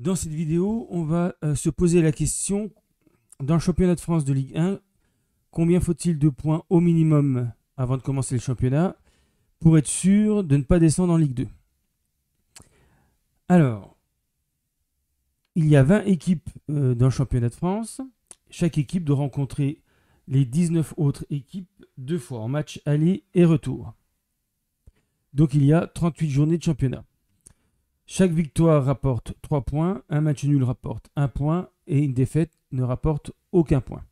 Dans cette vidéo, on va se poser la question, dans le championnat de France de Ligue 1, combien faut-il de points au minimum avant de commencer le championnat pour être sûr de ne pas descendre en Ligue 2? Alors, il y a 20 équipes dans le championnat de France. Chaque équipe doit rencontrer les 19 autres équipes deux fois en match aller et retour. Donc il y a 38 journées de championnat. Chaque victoire rapporte 3 points, un match nul rapporte 1 point et une défaite ne rapporte aucun point.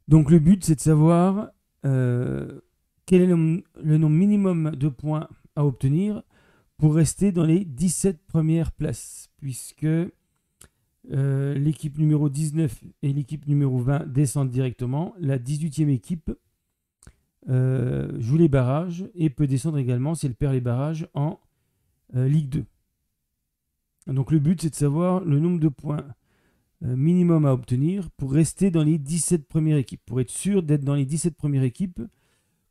Donc le but, c'est de savoir quel est le nombre minimum de points à obtenir pour rester dans les 17 premières places, puisque l'équipe numéro 19 et l'équipe numéro 20 descendent directement. La 18e équipe joue les barrages et peut descendre également si elle perd les barrages en Ligue 2. Donc le but, c'est de savoir le nombre de points minimum à obtenir pour rester dans les 17 premières équipes, pour être sûr d'être dans les 17 premières équipes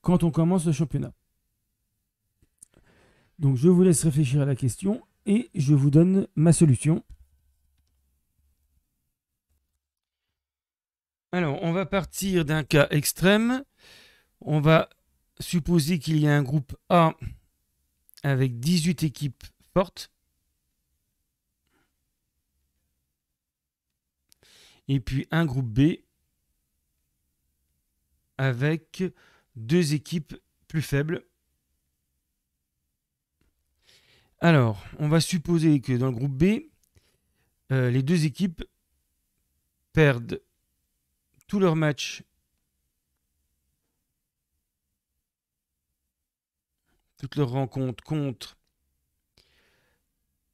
quand on commence le championnat. Donc je vous laisse réfléchir à la question et je vous donne ma solution. Alors, on va partir d'un cas extrême. On va supposer qu'il y a un groupe A avec 18 équipes fortes. Et puis un groupe B avec deux équipes plus faibles. Alors, on va supposer que dans le groupe B, les deux équipes perdent tous leurs matchs, toutes leurs rencontres contre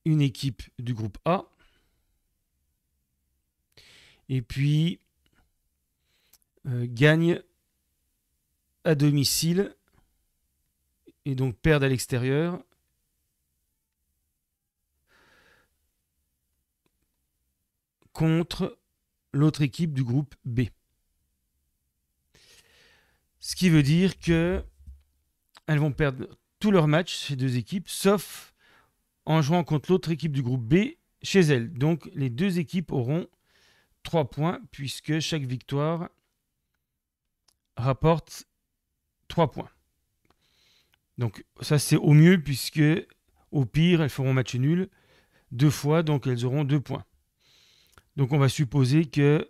une équipe du groupe A. Et puis, gagnent à domicile et donc perdent à l'extérieur contre l'autre équipe du groupe B. Ce qui veut dire que elles vont perdre tous leurs matchs, ces deux équipes, sauf en jouant contre l'autre équipe du groupe B chez elles. Donc les deux équipes auront 3 points puisque chaque victoire rapporte 3 points. Donc ça c'est au mieux puisque au pire elles feront match nul deux fois, donc elles auront 2 points. Donc on va supposer que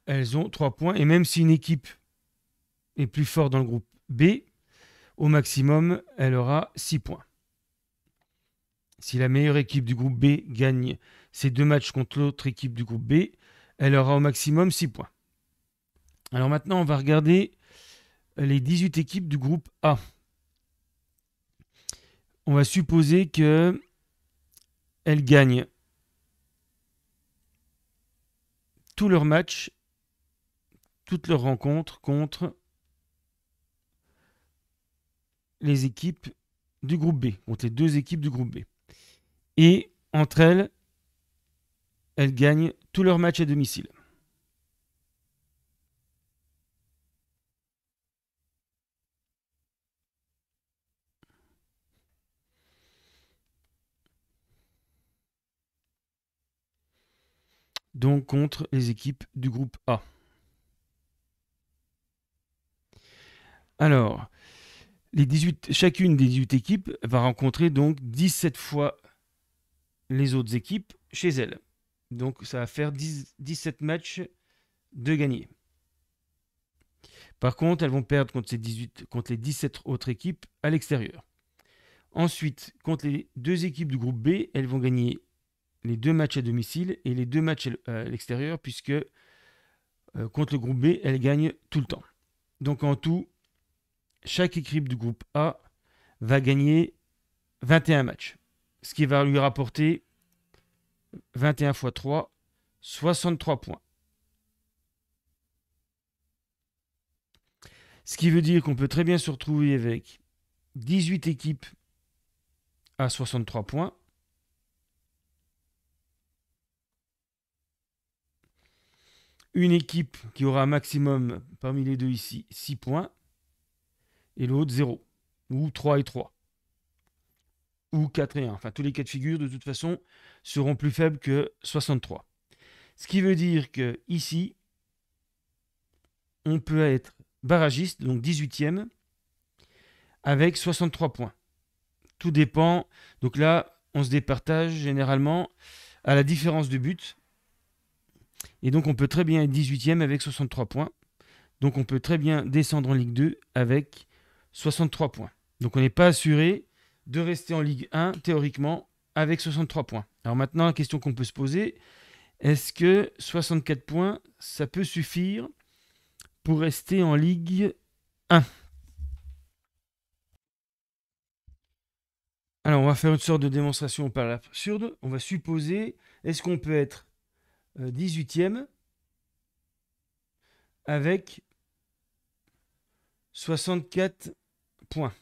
elles ont 3 points et même si une équipe est plus forte dans le groupe B, au maximum elle aura 6 points. Si la meilleure équipe du groupe B gagne ses 2 matchs contre l'autre équipe du groupe B, elle aura au maximum 6 points. Alors maintenant, on va regarder les 18 équipes du groupe A. On va supposer qu'elles gagnent tous leurs matchs, toutes leurs rencontres contre les équipes du groupe B, contre les deux équipes du groupe B. Et entre elles, elles gagnent tous leurs matchs à domicile. Donc contre les équipes du groupe A. Alors, chacune des 18 équipes va rencontrer donc 17 fois les autres équipes chez elles. Donc ça va faire 17 matchs de gagnés. Par contre, elles vont perdre contre les 17 autres équipes à l'extérieur. Ensuite, contre les deux équipes du groupe B, elles vont gagner les 2 matchs à domicile et les 2 matchs à l'extérieur, puisque contre le groupe B, elles gagnent tout le temps. Donc en tout, chaque équipe du groupe A va gagner 21 matchs, ce qui va lui rapporter 21 x 3, 63 points. Ce qui veut dire qu'on peut très bien se retrouver avec 18 équipes à 63 points, une équipe qui aura un maximum parmi les deux ici 6 points, et l'autre 0, ou 3 et 3. Ou ou 4 et 1. Enfin, tous les cas de figure, de toute façon, seront plus faibles que 63. Ce qui veut dire que ici, on peut être barragiste, donc 18e, avec 63 points. Tout dépend. Donc là, on se départage généralement à la différence de but. Et donc, on peut très bien être 18e avec 63 points. Donc, on peut très bien descendre en Ligue 2 avec 63 points. Donc, on n'est pas assuré de rester en Ligue 1, théoriquement, avec 63 points. Alors maintenant, la question qu'on peut se poser, est-ce que 64 points, ça peut suffire pour rester en Ligue 1? Alors, on va faire une sorte de démonstration par l'absurde. On va supposer, est-ce qu'on peut être 18e avec 64 points?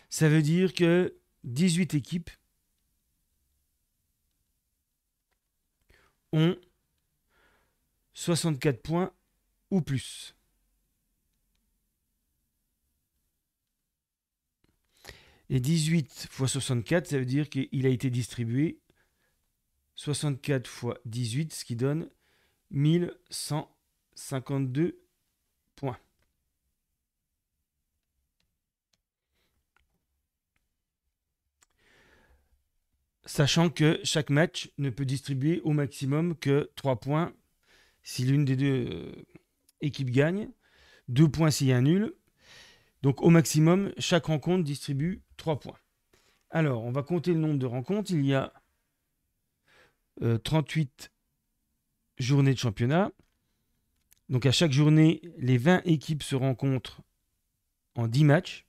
Ça veut dire que 18 équipes ont 64 points ou plus. Et 18 fois 64, ça veut dire qu'il a été distribué 64 fois 18, ce qui donne 1152 points. Sachant que chaque match ne peut distribuer au maximum que 3 points si l'une des deux équipes gagne, 2 points s'il y a un nul. Donc au maximum, chaque rencontre distribue 3 points. Alors, on va compter le nombre de rencontres. Il y a 38 journées de championnat. Donc à chaque journée, les 20 équipes se rencontrent en 10 matchs.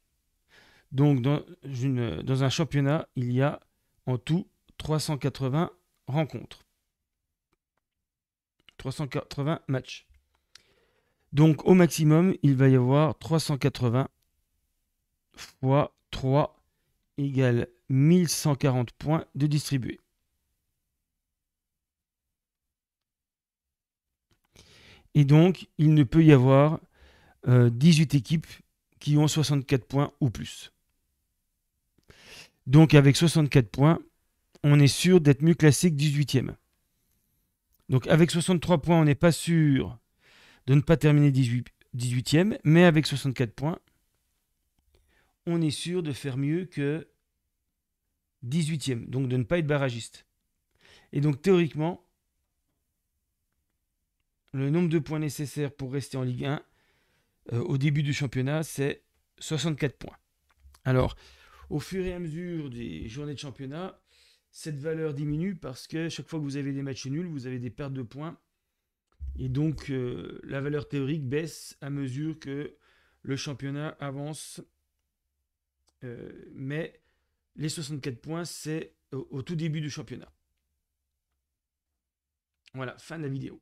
Donc dans un championnat, il y a en tout 380 rencontres. 380 matchs. Donc au maximum, il va y avoir 380 fois 3 égale 1140 points de distribués. Et donc, il ne peut y avoir 18 équipes qui ont 64 points ou plus. Donc avec 64 points, on est sûr d'être mieux classé que 18e. Donc avec 63 points, on n'est pas sûr de ne pas terminer 18e, mais avec 64 points, on est sûr de faire mieux que 18e, donc de ne pas être barragiste. Et donc théoriquement, le nombre de points nécessaires pour rester en Ligue 1 au début du championnat, c'est 64 points. Alors, au fur et à mesure des journées de championnat, cette valeur diminue parce que chaque fois que vous avez des matchs nuls, vous avez des pertes de points. Et donc, la valeur théorique baisse à mesure que le championnat avance. Mais les 64 points, c'est au tout début du championnat. Voilà, fin de la vidéo.